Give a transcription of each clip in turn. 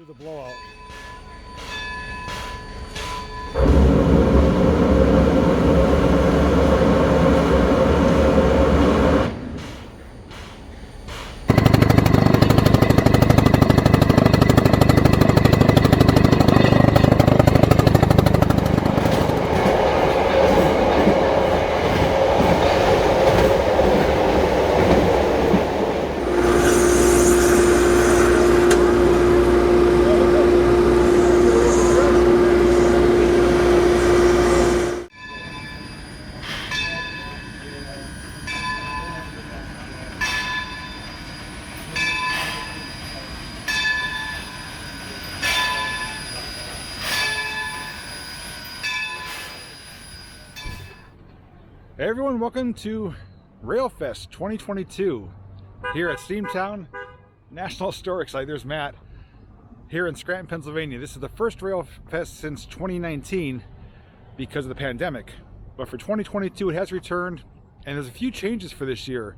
Do the blowout. Hey everyone, welcome to Railfest 2022 here at Steamtown National Historic Site. There's Matt here in Scranton, Pennsylvania. This is the first Railfest since 2019 because of the pandemic. But for 2022 it has returned, and there's a few changes for this year.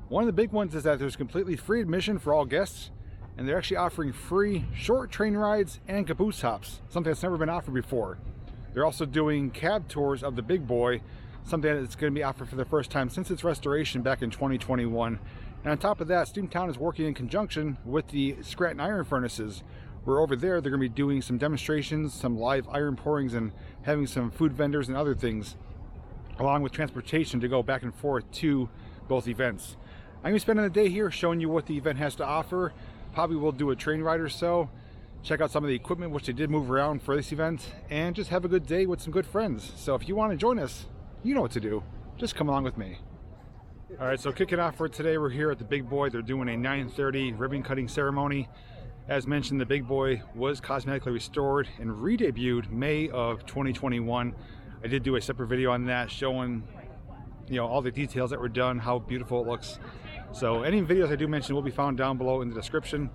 One of the big ones is that there's completely free admission for all guests, and they're actually offering free short train rides and caboose hops, something that's never been offered before. They're also doing cab tours of the Big Boy, something that's going to be offered for the first time since its restoration back in 2021. And on top of that, Steamtown is working in conjunction with the Scranton Iron Furnaces, where over there they're going to be doing some demonstrations, some live iron pourings, and having some food vendors and other things, along with transportation to go back and forth to both events. I'm going to be spending the day here showing you what the event has to offer. Probably will do a train ride or so, check out some of the equipment which they did move around for this event, and just have a good day with some good friends. So if you want to join us, you know what to do. Just come along with me. All right, so kicking off for today, we're here at the Big Boy. They're doing a 9:30 ribbon cutting ceremony. As mentioned, the Big Boy was cosmetically restored and re-debuted May of 2021. I did do a separate video on that showing, you know, all the details that were done, how beautiful it looks. So any videos I do mention will be found down below in the description.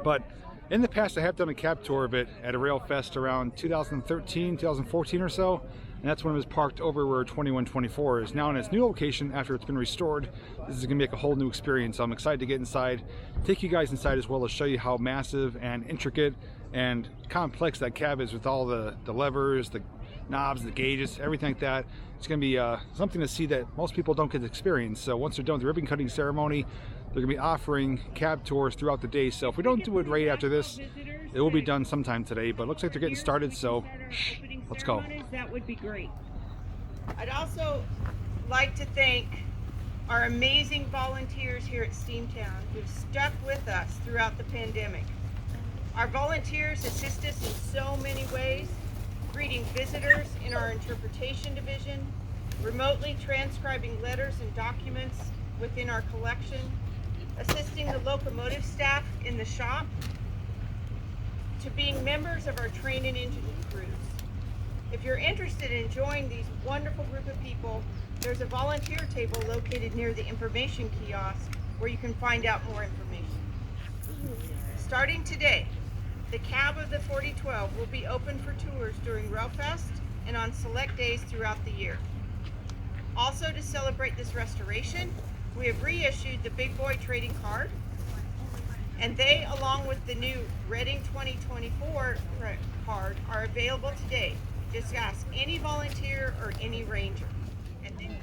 But in the past, I have done a cab tour of it at a Railfest around 2013, 2014 or so. And that's when it was parked over where 2124 is. Now in its new location, after it's been restored, this is going to make a whole new experience. So I'm excited to get inside, take you guys inside, as well as show you how massive and intricate and complex that cab is, with all the levers, the knobs, the gauges, everything like that. It's going to be something to see that most people don't get to experience. So once they're done with the ribbon cutting ceremony, they're going to be offering cab tours throughout the day. So if we don't do it right after this, it will be done sometime today. But it looks like they're getting started, so let's go. That would be great. I'd also like to thank our amazing volunteers here at Steamtown who've stuck with us throughout the pandemic. Our volunteers assist us in so many ways, greeting visitors in our interpretation division, remotely transcribing letters and documents within our collection, assisting the locomotive staff in the shop, to being members of our train and engine crews. If you're interested in joining these wonderful group of people, there's a volunteer table located near the information kiosk where you can find out more information. Starting today, the cab of the 4012 will be open for tours during Railfest and on select days throughout the year. Also, to celebrate this restoration, we have reissued the Big Boy trading card, and they, along with the new Reading 2024 card, are available today. Just ask any volunteer or any ranger. And then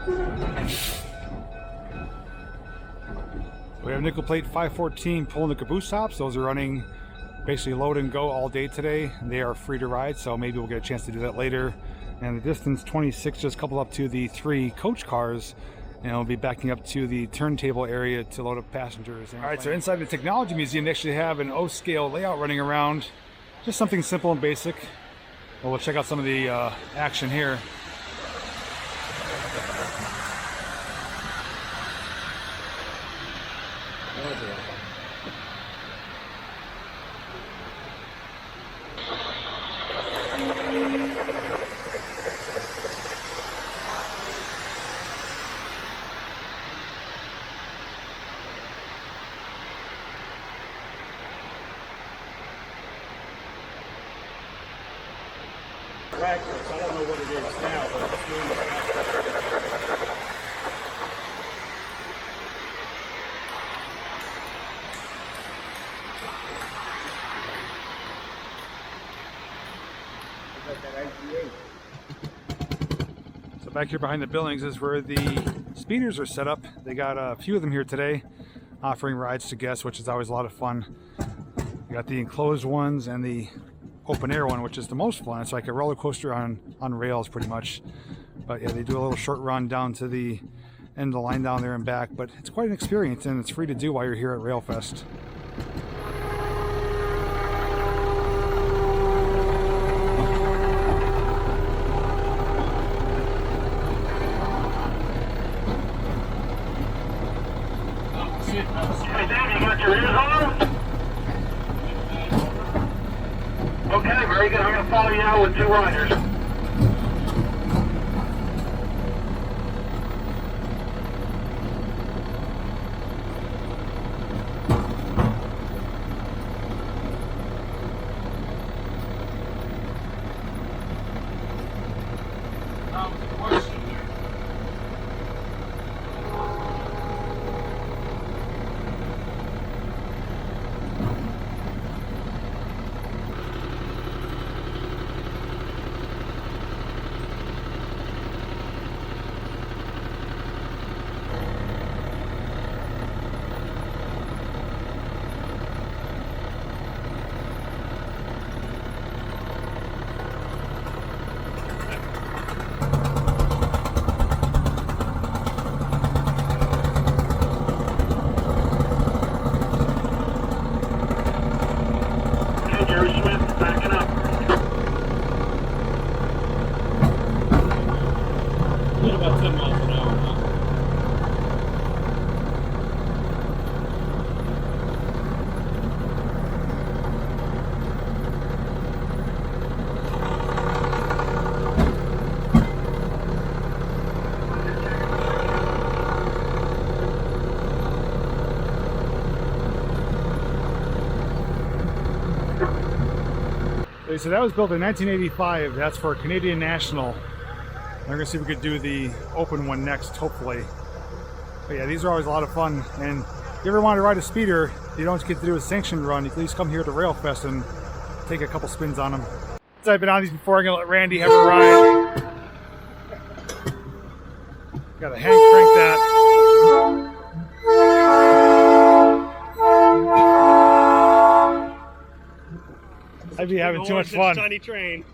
We have nickel plate 514 pulling the caboose hops. Those are running basically load and go all day today. They are free to ride, so maybe we'll get a chance to do that later. And the distance 26 just coupled up to the 3 coach cars, and we'll be backing up to the turntable area to load up passengers. All right, so inside the Technology Museum, they actually have an O-scale layout running around. Just something simple and basic. Well, we'll check out some of the action here. Practice. I don't know what it is now, but it's doing the So back here behind the buildings is where the speeders are set up. They got a few of them here today, offering rides to guests, which is always a lot of fun. You got the enclosed ones and the open air one, which is the most fun. It's like a roller coaster on rails pretty much. But yeah, they do a little short run down to the end of the line down there and back, but it's quite an experience, and it's free to do while you're here at Railfest. Hey, Dave, you got your ears on? Okay, very good. I'm going to follow you out with 2 riders. So that was built in 1985. That's for Canadian National. We're gonna see if we could do the open one next, hopefully. But yeah, these are always a lot of fun. And if you ever want to ride a speeder, you don't get to do a sanctioned run, you can at least come here to Railfest and take a couple spins on them. I've been on these before. I'm gonna let Randy have a ride. Gotta hand crank that. I'd be having too much fun. Shiny train.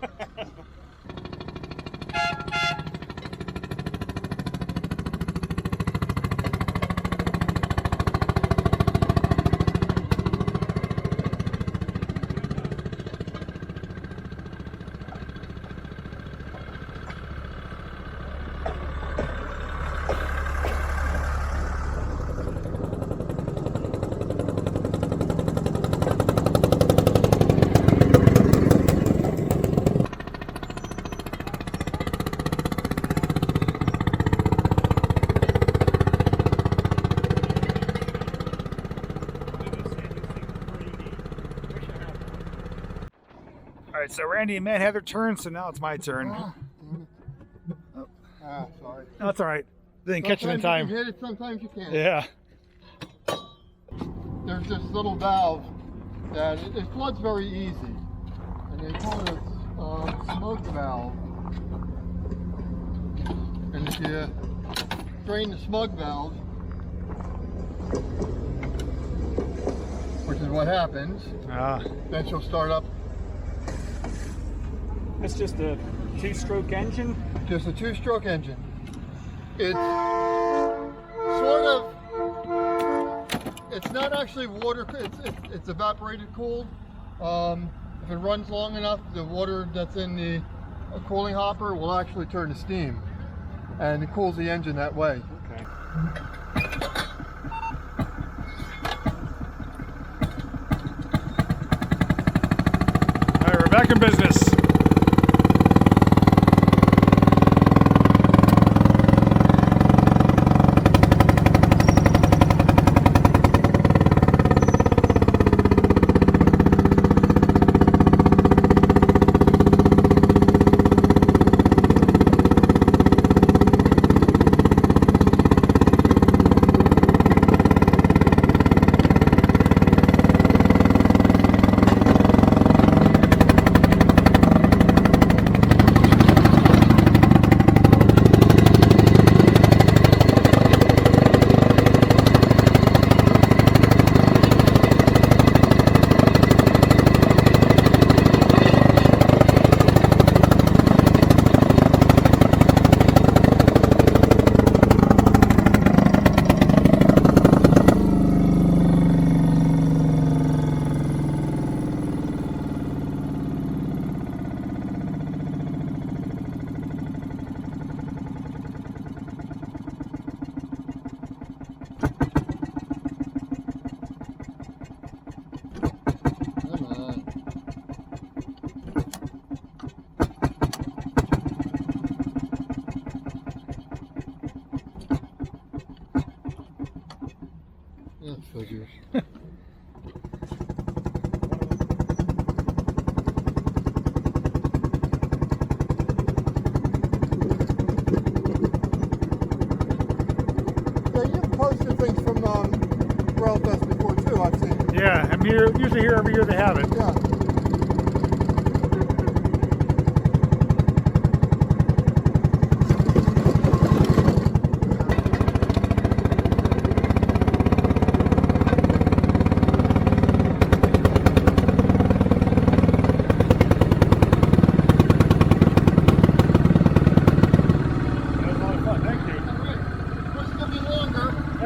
All right, so Randy and Matt had their turn, so now it's my turn. Sorry. No, that's all right. Didn't catch it in time. You can hit it, sometimes you can't. Yeah. There's this little valve that it floods very easy, and they call it a smoke valve. And if you strain the smug valve, which is what happens. Then she'll start up. That's just a two-stroke engine? Just a two-stroke engine. It's sort of, it's not actually water, it's evaporated cooled. If it runs long enough, the water that's in the cooling hopper will actually turn to steam, and it cools the engine that way. Okay. All right, we're back in business. Figures. You've posted things from Railfest before too, I've seen. Yeah, I'm here, usually here every year they have it. Yeah.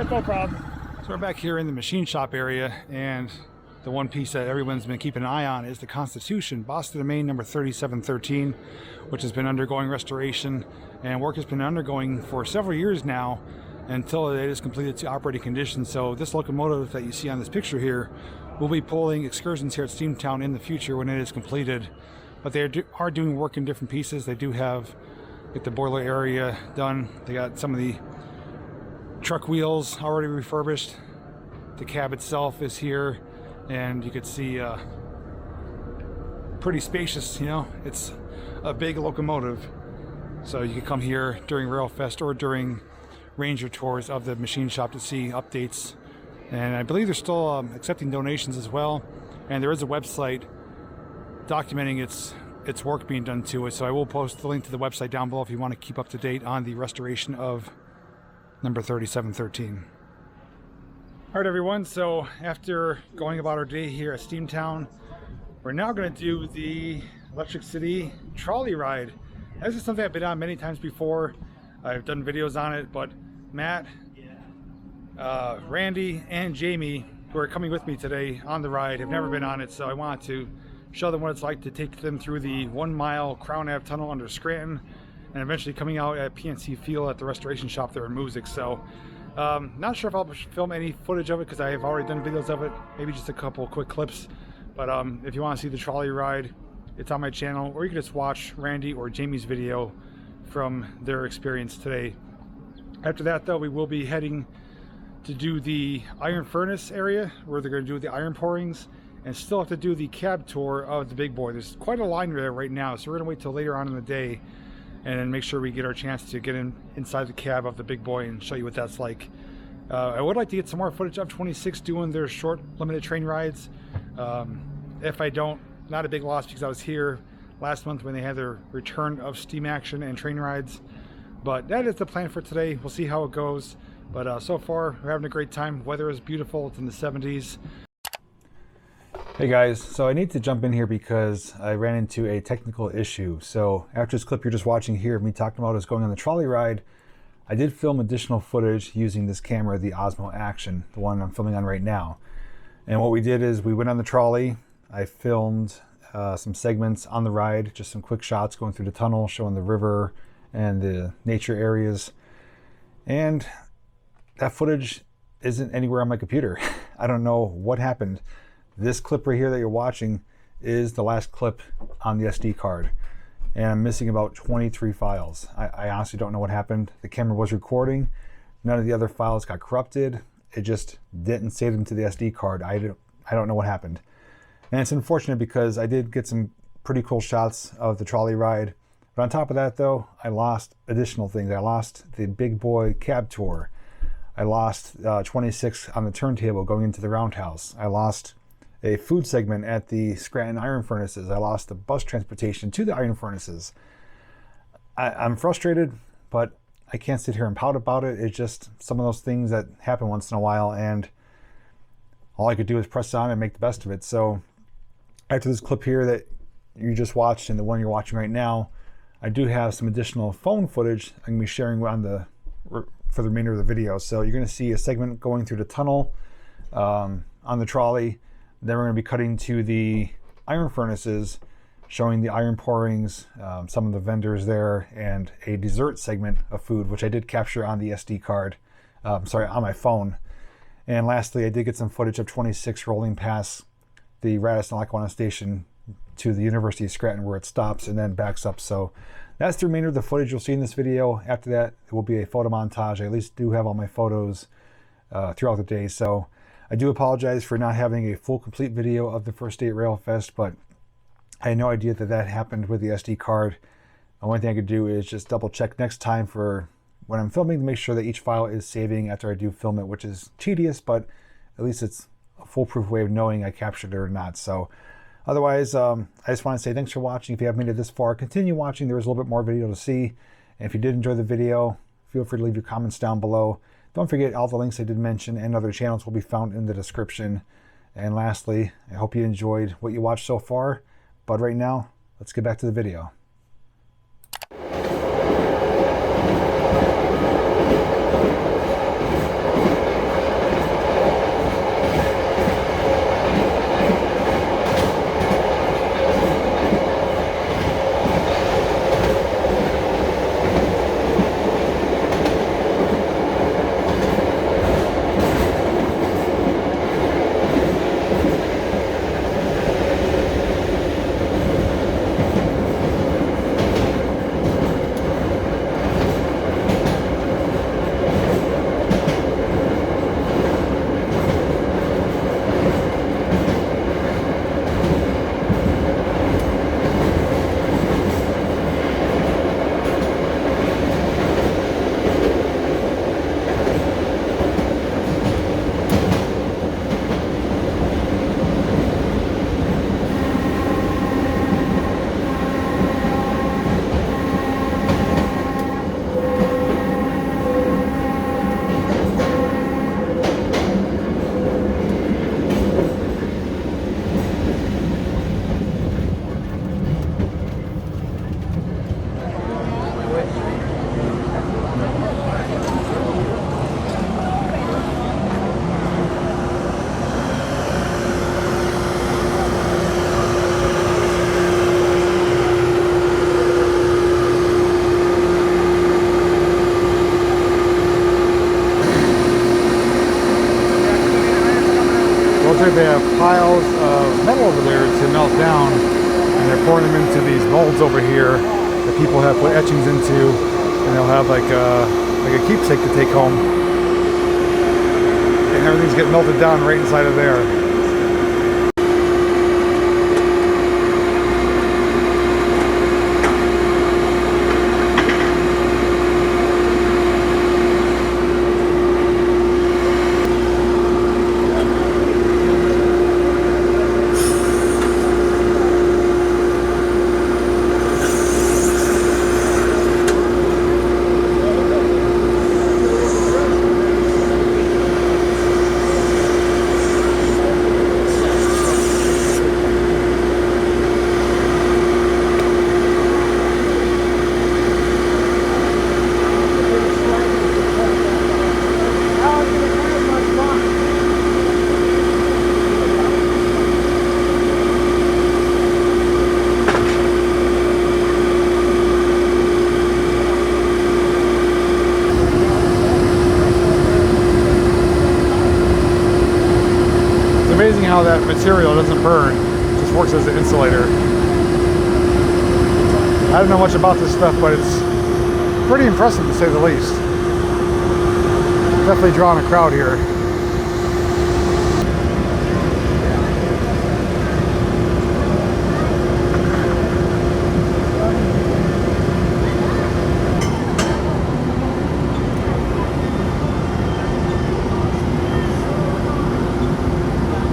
No problem. So we're back here in the machine shop area, and the one piece that everyone's been keeping an eye on is the Constitution, Boston to Maine number 3713, which has been undergoing restoration, and work has been undergoing for several years now until it is completed to operating condition. So this locomotive that you see on this picture here will be pulling excursions here at Steamtown in the future when it is completed. But they are doing work in different pieces. They do have the boiler area done. They got some of the truck wheels already refurbished. The cab itself is here, and you could see pretty spacious, you know. It's a big locomotive, so you can come here during Railfest or during ranger tours of the machine shop to see updates. And I believe they're still accepting donations as well, and there is a website documenting its work being done to it, so I will post the link to the website down below if you want to keep up to date on the restoration of number 3713. All right, everyone, so after going about our day here at Steamtown, we're now going to do the Electric City trolley ride. This is something I've been on many times before. I've done videos on it, but Matt, Randy, and Jamie, who are coming with me today on the ride, have never been on it, so I wanted to show them what it's like to take them through the 1 mile Crown Ave tunnel under Scranton, and eventually coming out at PNC Field at the restoration shop there in Music. So not sure if I'll film any footage of it because I have already done videos of it, maybe just a couple quick clips. But if you want to see the trolley ride, it's on my channel, or you can just watch Randy or Jamie's video from their experience today. After that though, we will be heading to do the iron furnace area where they're going to do the iron pourings, and still have to do the cab tour of the big boy. There's quite a line there right now, so we're going to wait till later on in the day and then make sure we get our chance to get inside the cab of the big boy and show you what that's like. I would like to get some more footage of 26 doing their short limited train rides. If I don't, not a big loss because I was here last month when they had their return of steam action and train rides. But that is the plan for today. We'll see how it goes. But so far, we're having a great time. Weather is beautiful. It's in the 70s. Hey guys, so I need to jump in here because I ran into a technical issue. So after this clip you're just watching here of me talking about us going on the trolley ride, I did film additional footage using this camera, the Osmo Action, the one I'm filming on right now. And what we did is we went on the trolley. I filmed some segments on the ride, just some quick shots going through the tunnel, showing the river and the nature areas. And that footage isn't anywhere on my computer. I don't know what happened. This clip right here that you're watching is the last clip on the SD card. And I'm missing about 23 files. I honestly don't know what happened. The camera was recording. None of the other files got corrupted. It just didn't save them to the SD card. I don't know what happened. And it's unfortunate because I did get some pretty cool shots of the trolley ride. But on top of that though, I lost additional things. I lost the big boy cab tour. I lost 26 on the turntable going into the roundhouse. I lost a food segment at the Scranton Iron Furnaces. I lost the bus transportation to the Iron Furnaces. I'm frustrated, but I can't sit here and pout about it. It's just some of those things that happen once in a while, and all I could do is press on and make the best of it. So after this clip here that you just watched and the one you're watching right now, I do have some additional phone footage I'm gonna be sharing for the remainder of the video. So you're gonna see a segment going through the tunnel on the trolley. Then we're going to be cutting to the iron furnaces, showing the iron pourings, some of the vendors there, and a dessert segment of food, which I did capture on the SD card, on my phone. And lastly, I did get some footage of 26 rolling past the Radisson Lackawanna station to the University of Scranton, where it stops and then backs up. So that's the remainder of the footage you'll see in this video. After that, it will be a photo montage. I at least do have all my photos throughout the day. So I do apologize for not having a full complete video of the first day at Railfest, but I had no idea that that happened with the SD card. The only thing I could do is just double check next time for when I'm filming to make sure that each file is saving after I do film it, which is tedious, but at least it's a foolproof way of knowing I captured it or not. So otherwise, I just want to say thanks for watching. If you haven't made it this far, continue watching. There is a little bit more video to see. And if you did enjoy the video, feel free to leave your comments down below. Don't forget, all the links I did mention and other channels will be found in the description. And lastly, I hope you enjoyed what you watched so far. But right now, let's get back to the video. They have piles of metal over there to melt down, and they're pouring them into these molds over here that people have put etchings into, and they'll have like a keepsake to take home, and everything's getting melted down right inside of there. how that material doesn't burn. It just works as an insulator. I don't know much about this stuff, but it's pretty impressive to say the least. Definitely drawing a crowd here.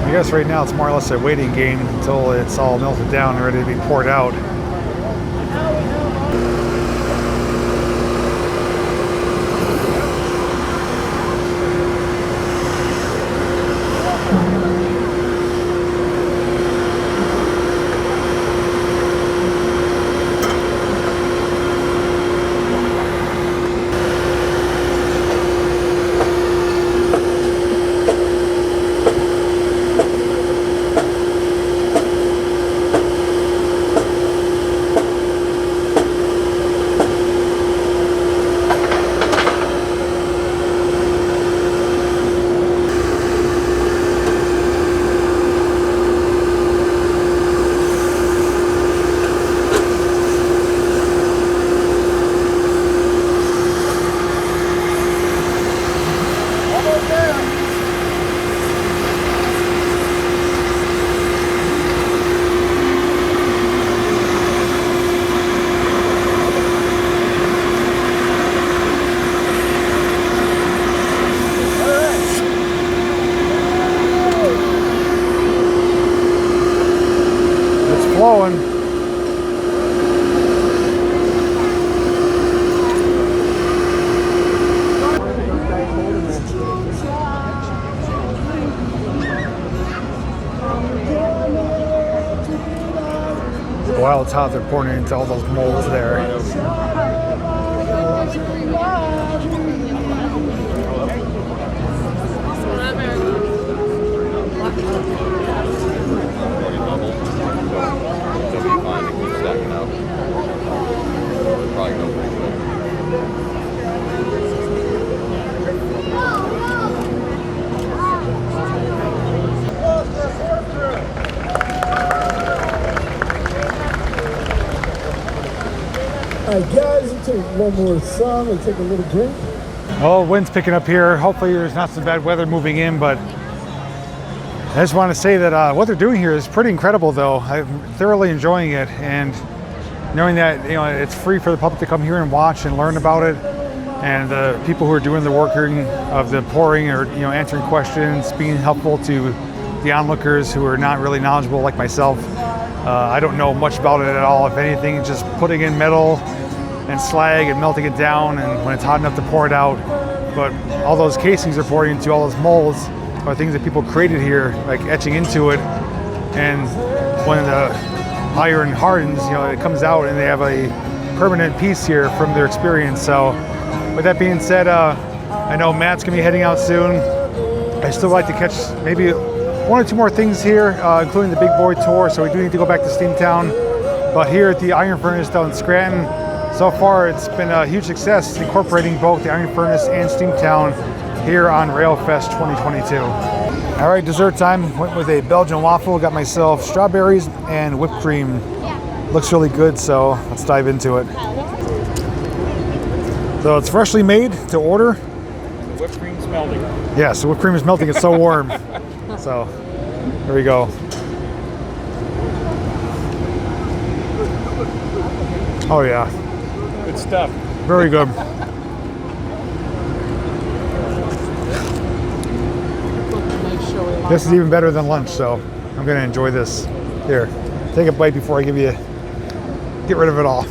I guess right now it's more or less a waiting game until it's all melted down and ready to be poured out. Flowing. While it's hot, they're pouring it into all those molds there. Alright guys, we'll take one more song, we'll take a little drink. Well, wind's picking up here. Hopefully there's not some bad weather moving in, but I just want to say that what they're doing here is pretty incredible though. I'm thoroughly enjoying it, and knowing that, you know, it's free for the public to come here and watch and learn about it, and the people who are doing the working of the pouring or, you know, answering questions, being helpful to the onlookers who are not really knowledgeable like myself. I don't know much about it at all. If anything, just putting in metal and slag and melting it down, and when it's hot enough to pour it out. But all those casings are pouring into all those molds are things that people created here, like etching into it. And when the iron hardens, you know, it comes out and they have a permanent piece here from their experience. So with that being said, I know Matt's gonna be heading out soon. I still like to catch maybe one or two more things here, including the Big Boy Tour, so we do need to go back to Steamtown. But here at the Iron Furnace down in Scranton, so far it's been a huge success incorporating both the Iron Furnace and Steamtown here on Railfest 2022. All right, dessert time. Went with a Belgian waffle, got myself strawberries and whipped cream. Looks really good, so let's dive into it. So it's freshly made to order. The whipped cream's melting. Yes, the whipped cream is melting, it's so warm. So, here we go. Oh yeah. Good stuff. Very good. This is even better than lunch, so I'm gonna enjoy this. Here, take a bite before I get rid of it all.